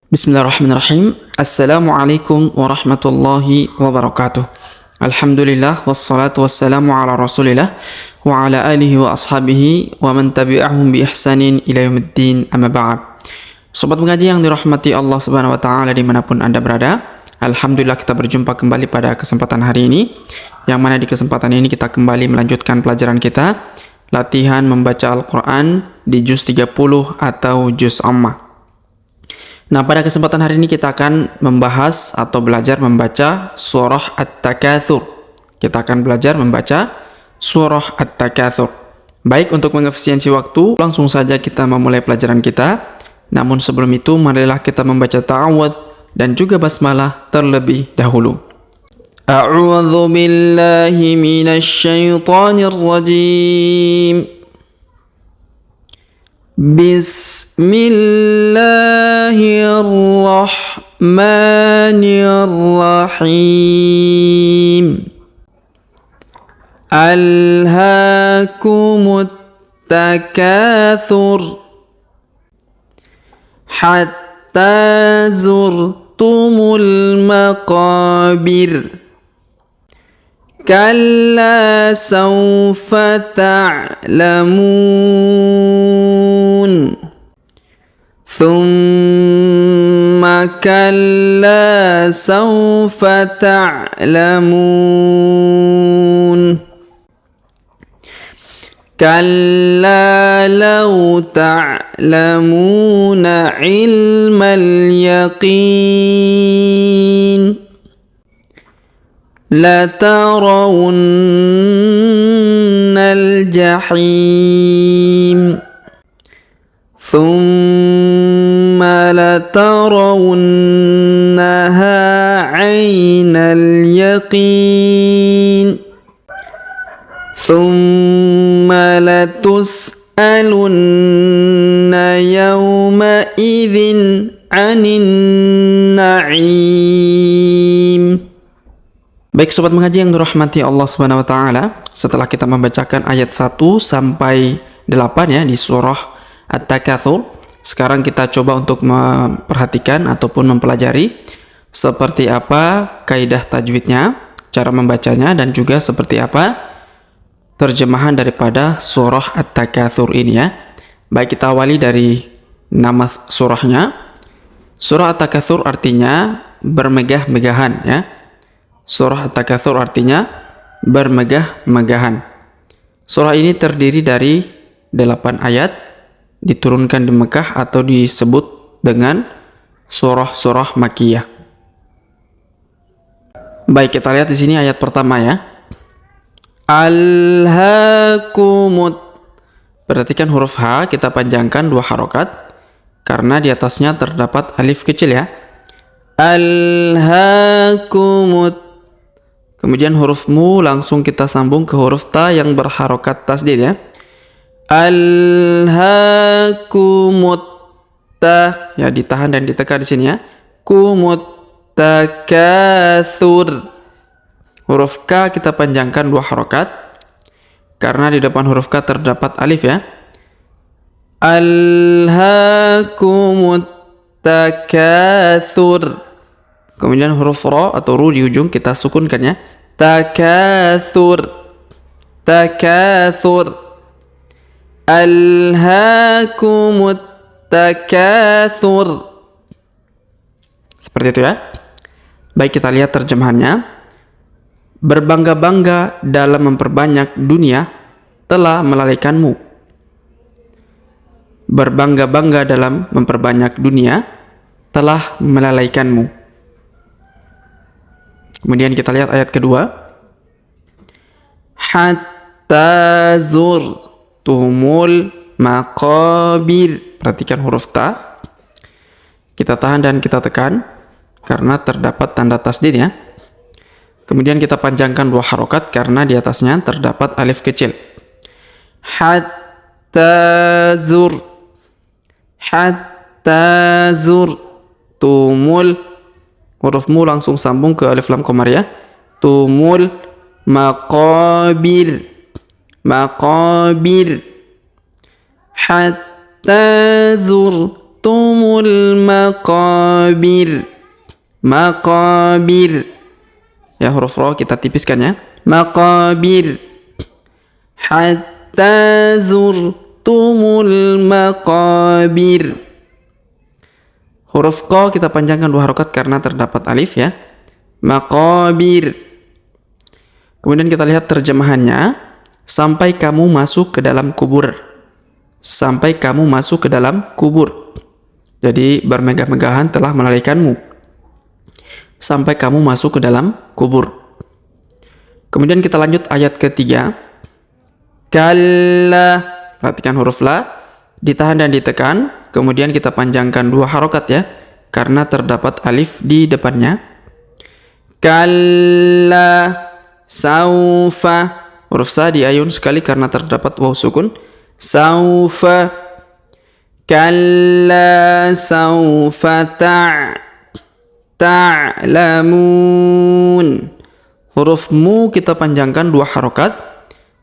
Bismillahirrahmanirrahim. Assalamualaikum warahmatullahi wabarakatuh. Alhamdulillah wassalatu wassalamu ala Rasulillah wa ala alihi wa ashabihi wa man tabi'ahum bi ihsanin ila yaumiddin, amma ba'd. Sobat mengaji yang dirahmati Allah Subhanahu wa taala dimanapun Anda berada, alhamdulillah kita berjumpa kembali pada kesempatan hari ini, yang mana di kesempatan ini kita kembali melanjutkan pelajaran kita, latihan membaca Al-Quran di juz 30 atau juz Ammah. Nah, pada kesempatan hari ini kita akan membahas atau belajar membaca surah At-Takatsur. Kita akan belajar membaca surah At-Takatsur. Baik, untuk mengefisiensi waktu, langsung saja kita memulai pelajaran kita. Namun sebelum itu, marilah kita membaca ta'awudz dan juga basmalah terlebih dahulu. A'udzu billahi minasy syaithanir rajim. Bismillahirrahmanirrahim. Alhaakumut takatsur hatta zurtumul maqabir. Kalla sawfa ta'lamun. Thumma kalla sawfa ta'lamun. Kalla law ta'lamuna ilmal yaqin. Latarawunnal jahim. Thumma latarawunnaha 'ainal yaqin. Thumma latus'alunna yawma idzin 'anin na'im. Baik sobat mengaji yang dirahmati Allah Subhanahu wa taala, setelah kita membacakan ayat 1 sampai 8 ya di surah At-Takatsur, sekarang kita coba untuk memperhatikan ataupun mempelajari seperti apa kaidah tajwidnya, cara membacanya, dan juga seperti apa terjemahan daripada surah At-Takatsur ini ya. Baik, kita awali dari nama surahnya. Surah At-Takatsur artinya bermegah-megahan ya. Surah At-Takatsur artinya bermegah-megahan. Surah ini terdiri dari 8 ayat, diturunkan di Mekah atau disebut dengan surah-surah Makkiyah. Baik, kita lihat di sini ayat pertama ya. Alhaakumut. Perhatikan huruf H kita panjangkan 2 harokat karena di atasnya terdapat alif kecil ya. Alhaakumut. Kemudian huruf mu langsung kita sambung ke huruf ta yang berharokat tasdid ya. Alhaakumut ta, ya ditahan dan ditekan di sini ya. Kumut takatsur. Huruf K kita panjangkan 2 harokat karena di depan huruf K terdapat alif ya. Alhaakumut takatsur. Kemudian huruf ro atau ru di ujung kita sukunkan ya. Takatsur. Takatsur. Alhaakumut takatsur. Seperti itu ya. Baik, kita lihat terjemahannya. Berbangga-bangga dalam memperbanyak dunia telah melalaikanmu. Berbangga-bangga dalam memperbanyak dunia telah melalaikanmu. Kemudian kita lihat ayat kedua. Hatta zurtumul maqabir. Perhatikan huruf ta. Kita tahan dan kita tekan karena terdapat tanda tasdid ya. Kemudian kita panjangkan 2 harokat karena di atasnya terdapat alif kecil. Hatta zur. Hatta zurtumul. Huruf mu langsung sambung ke alif lam qamar ya. Tumul maqabir. Maqabir. Hatta zurtumul maqabir. Maqabir. Ya, huruf ro kita tipiskan ya. Maqabir. Hatta zurtumul maqabir. Huruf qa kita panjangkan 2 harokat karena terdapat alif ya. Maqabir. Kemudian kita lihat terjemahannya. Sampai kamu masuk ke dalam kubur. Sampai kamu masuk ke dalam kubur. Jadi bermegah-megahan telah melalaikanmu. Sampai kamu masuk ke dalam kubur. Kemudian kita lanjut ayat ketiga. Kalla. Perhatikan huruf la. Ditahan dan ditekan. Kemudian kita panjangkan 2 harokat ya. Karena terdapat alif di depannya. Kalla saufa. Huruf sa diayun sekali karena terdapat waw sukun. Saufa. Kalla saufa ta'lamun. Huruf mu kita panjangkan 2 harokat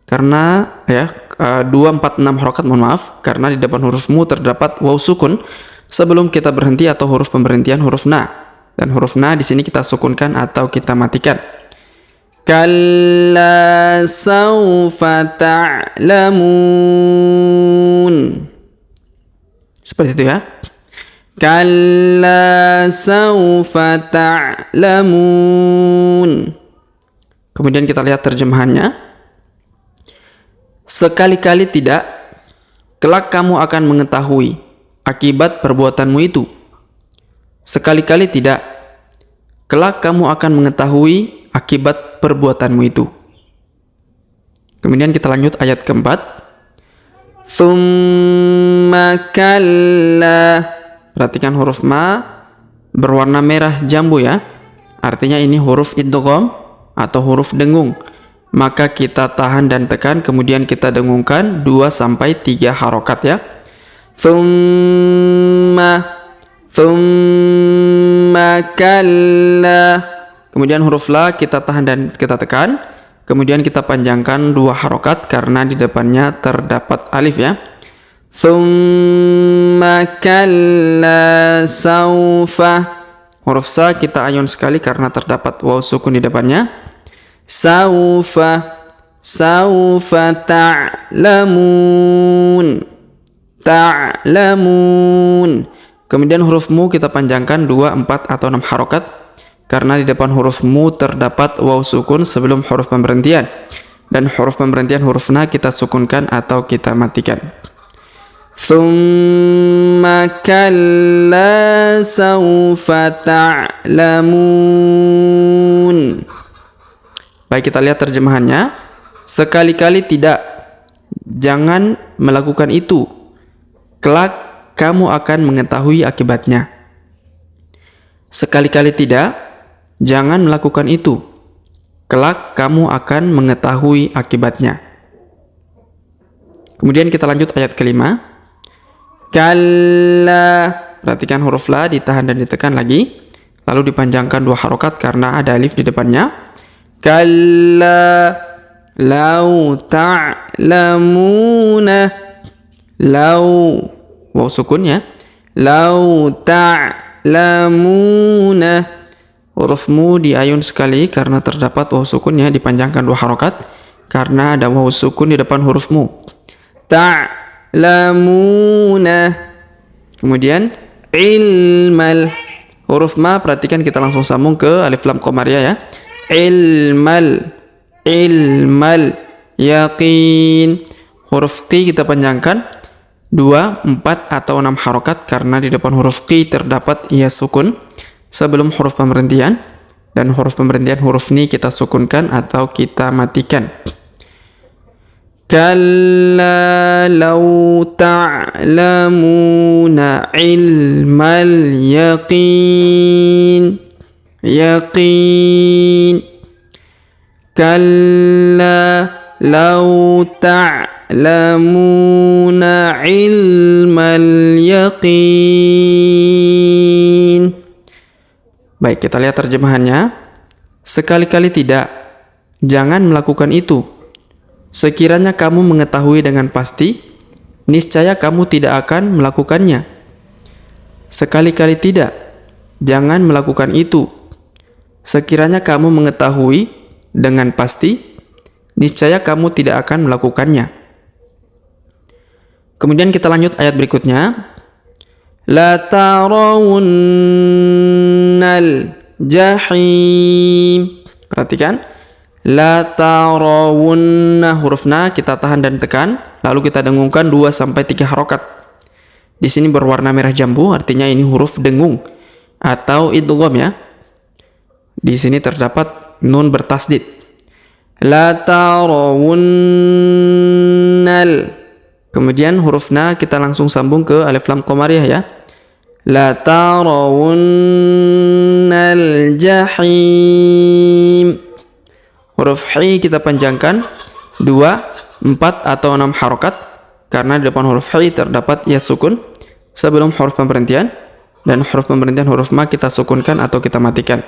karena ya 2, 4, 6 harokat, mohon maaf, karena di depan huruf mu terdapat waw sukun sebelum kita berhenti atau huruf pemberhentian huruf na. Dan huruf na di sini kita sukunkan atau kita matikan. Kalla saufa ta'lamun. Seperti itu ya. Kalla saufa ta'lamun. Kemudian kita lihat terjemahannya. Sekali-kali tidak, kelak kamu akan mengetahui akibat perbuatanmu itu. Sekali-kali tidak, kelak kamu akan mengetahui akibat perbuatanmu itu. Kemudian kita lanjut ayat keempat. Tsumma kalla. Perhatikan huruf ma berwarna merah jambu ya. Artinya ini huruf idgham atau huruf dengung. Maka kita tahan dan tekan, kemudian kita dengungkan 2-3 harokat ya. Tsumma kalla. Kemudian huruf la kita tahan dan kita tekan, kemudian kita panjangkan 2 harokat karena di depannya terdapat alif ya. Tsumma kalla saufa. Huruf sa kita ayun sekali karena terdapat waw sukun di depannya. Saufa ta'lamun. Ta'lamun. Kemudian huruf mu kita panjangkan 2, 4 atau 6 harokat karena di depan huruf mu terdapat waw sukun sebelum huruf pemberhentian. Dan huruf pemberhentian huruf na kita sukunkan atau kita matikan. Tsumma kalla saufa ta'lamun. Baik, kita lihat terjemahannya. Sekali-kali tidak, jangan melakukan itu. Kelak kamu akan mengetahui akibatnya. Sekali-kali tidak, jangan melakukan itu. Kelak kamu akan mengetahui akibatnya. Kemudian kita lanjut ayat kelima. Kalla. Perhatikan huruf la ditahan dan ditekan lagi. Lalu dipanjangkan 2 harokat karena ada alif di depannya. Kalla lau ta'lamuna. Lau waw sukun ya. Lau ta'lamuna. Huruf mu diayun sekali karena terdapat waw sukunnya, dipanjangkan 2 harokat karena ada waw sukun di depan huruf mu. Ta'lamuna. Kemudian ilmal. Huruf ma perhatikan kita langsung sambung ke alif lam qamariyah ya. Ilmal yaqin. Huruf qi kita panjangkan 2, 4 atau 6 harokat karena di depan huruf qi terdapat ia sukun sebelum huruf pemberhentian, dan huruf pemberhentian huruf ni kita sukunkan atau kita matikan. Kalla law ta'lamuna ilmal yaqin. Kalla law ta'lamuna ilmal yaqin. Baik, kita lihat terjemahannya. Sekali-kali tidak, jangan melakukan itu. Sekiranya kamu mengetahui dengan pasti, niscaya kamu tidak akan melakukannya. sekali-kali tidak, jangan melakukan itu. Sekiranya kamu mengetahui dengan pasti, niscaya kamu tidak akan melakukannya. Kemudian kita lanjut ayat berikutnya. La tarawunnal jahim. Perhatikan. La tarawunna, huruf na kita tahan dan tekan, lalu kita dengungkan 2-3 harokat. Di sini berwarna merah jambu, artinya ini huruf dengung atau idgham ya. Di sini terdapat nun bertasdid. La tarawunnal. Kemudian huruf na kita langsung sambung ke alif lam qamariyah ya. La tarawunnal jahim. Huruf hi kita panjangkan 2, 4 atau 6 harokat karena di depan huruf hi terdapat ya sukun sebelum huruf pemberhentian, dan huruf pemberhentian huruf ma kita sukunkan atau kita matikan.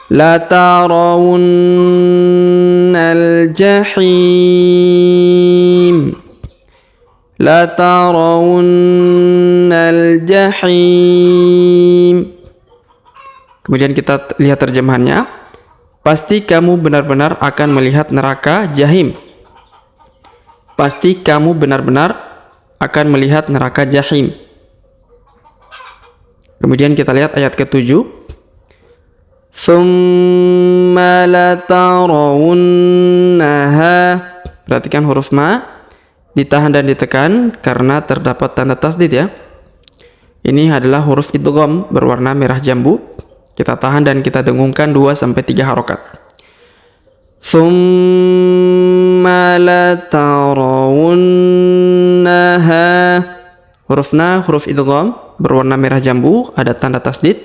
La tarawunnal jahim. La tarawunnal jahim. Kemudian kita lihat terjemahannya. Pasti kamu benar-benar akan melihat neraka jahim. Pasti kamu benar-benar akan melihat neraka jahim. Kemudian kita lihat ayat ke-7. Tsumma latarawunnaha. Perhatikan huruf ma ditahan dan ditekan karena terdapat tanda tasdid ya. Ini adalah huruf idgham berwarna merah jambu. Kita tahan dan kita dengungkan 2-3 harokat. Tsumma latarawunnaha. Huruf na huruf idgham berwarna merah jambu, ada tanda tasdid.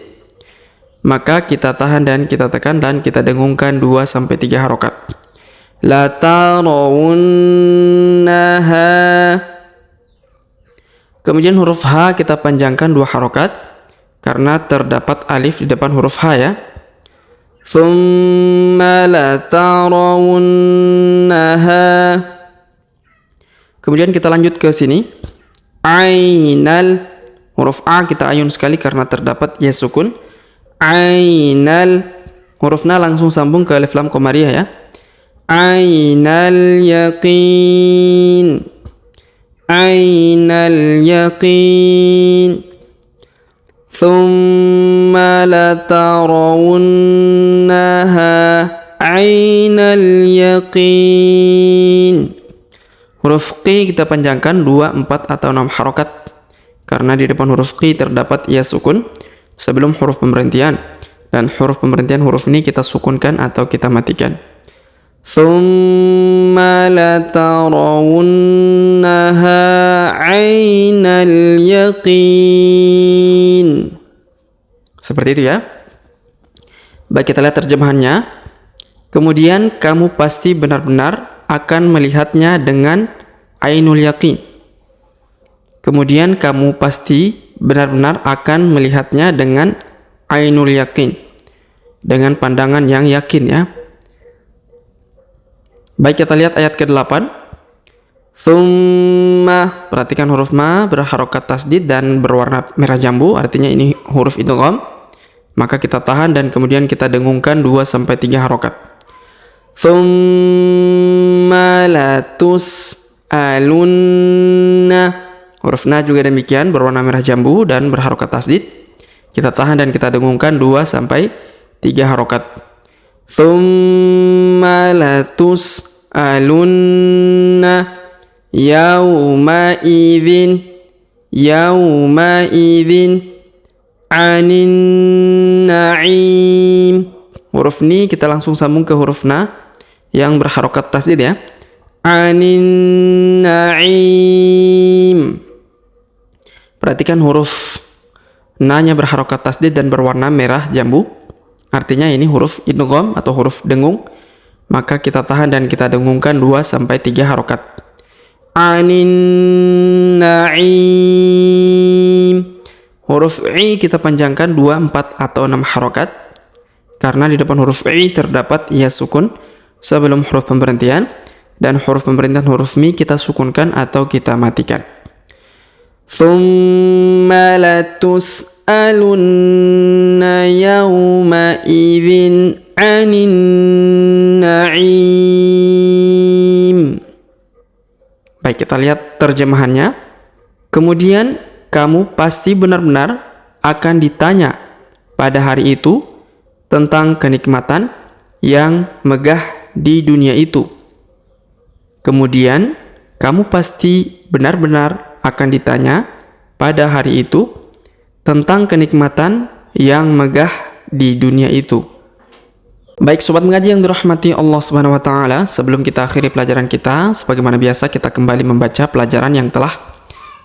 Maka kita tahan dan kita tekan dan kita dengungkan 2-3 harokat. La tarawunnaha. Kemudian huruf ha kita panjangkan 2 harokat karena terdapat alif di depan huruf ha ya. Tsumma la tarawunnaha. Kemudian kita lanjut ke sini. Ainal. Huruf a kita ayun sekali karena terdapat ya sukun. Ainal. Huruf na langsung sambung ke alif lam qamariyah ya. Ainal yaqin. Ainal yaqin. Tsumma latarawunnaha ainal yaqin. Huruf qi kita panjangkan 2, 4 atau 6 harokat karena di depan huruf qi terdapat ya sukun sebelum huruf pemberhentian, dan huruf pemberhentian huruf ini kita sukunkan atau kita matikan. Tsumma latarawunnaha ainal yaqin. Seperti itu ya. Baik, kita lihat terjemahannya. Kemudian kamu pasti benar-benar akan melihatnya dengan ainul yaqin. Kemudian kamu pasti benar-benar akan melihatnya dengan ainul yaqin, dengan pandangan yang yakin ya. Baik, kita lihat ayat ke-8. Tsumma, perhatikan huruf ma berharokat tasdid dan berwarna merah jambu, artinya ini huruf idgham. Maka kita tahan dan kemudian kita dengungkan 2-3 harokat. Tsumma latus'alunna. Huruf na juga demikian berwarna merah jambu dan berharokat tasdid. Kita tahan dan kita dengungkan 2-3 harokat. Tsumma latus'alunna yawma idzin anin na'im. Huruf ni kita langsung sambung ke huruf na yang berharokat tasdid ya. Anin na'im. Perhatikan huruf na-nya berharokat tasdid dan berwarna merah jambu. Artinya ini huruf idgham atau huruf dengung. Maka kita tahan dan kita dengungkan 2-3 harokat. Anin na'im. Huruf i kita panjangkan 2, 4 atau 6 harokat karena di depan huruf i terdapat ya sukun sebelum huruf pemberhentian, dan huruf pemberhentian huruf mi kita sukunkan atau kita matikan. Thumma latus'alunna yawma idzin 'anin na'im. Baik, kita lihat terjemahannya. Kemudian kamu pasti benar-benar akan ditanya pada hari itu tentang kenikmatan yang megah di dunia itu. Kemudian kamu pasti benar-benar akan ditanya pada hari itu tentang kenikmatan yang megah di dunia itu. Baik sobat mengaji yang dirahmati Allah Subhanahu wa taala, sebelum kita akhiri pelajaran kita, sebagaimana biasa kita kembali membaca pelajaran yang telah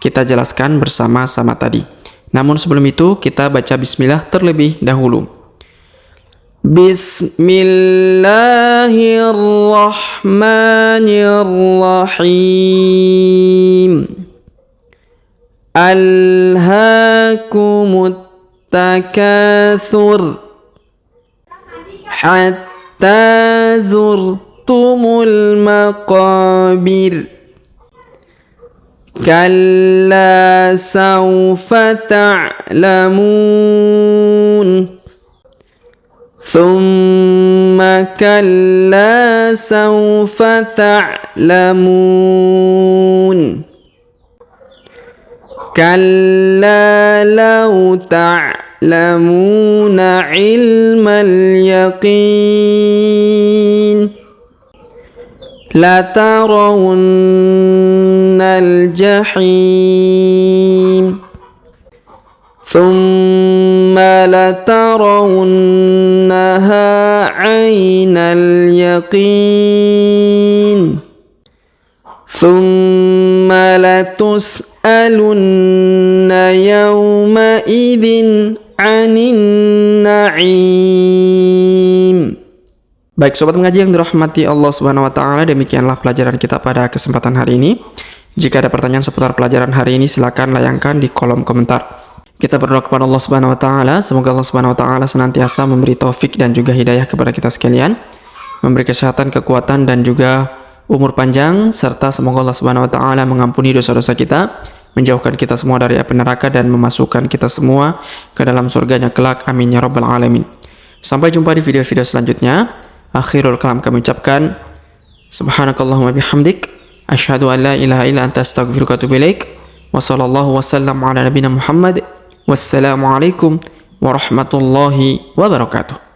kita jelaskan bersama-sama tadi. Namun sebelum itu kita baca bismillah terlebih dahulu. Bismillahirrahmanirrahim. Alhaakumut takatsur hatta zurtumul maqabir. Kalla sawfa ta'lamun. Thumma kalla sawfa ta'lamun. Kalla law ta'lamuna ilmal yaqin latarawunnal jahim thumma latarawunnaha 'ainal yaqin thumma latus'alunna yawma idzin 'anin na'im. Baik sobat mengaji yang dirahmati Allah Subhanahu wa taala, demikianlah pelajaran kita pada kesempatan hari ini. Jika ada pertanyaan seputar pelajaran hari ini, silakan layangkan di kolom komentar. Kita berdoa kepada Allah Subhanahu wa taala, semoga Allah Subhanahu wa taala senantiasa memberi taufik dan juga hidayah kepada kita sekalian, memberi kesehatan, kekuatan dan juga umur panjang, serta semoga Allah Subhanahu wa taala mengampuni dosa-dosa kita, menjauhkan kita semua dari api neraka dan memasukkan kita semua ke dalam surganya kelak. Amin ya rabbal alamin. Sampai jumpa di video-video selanjutnya. Akhirul kalam kami ucapkan subhanakallahumma bihamdik asyhadu an la ilaha illa anta astaghfiruka wa atubu ilaik. Wa sallallahu wasallam ala nabiyina Muhammad. Wassalamu alaikum warahmatullahi wabarakatuh.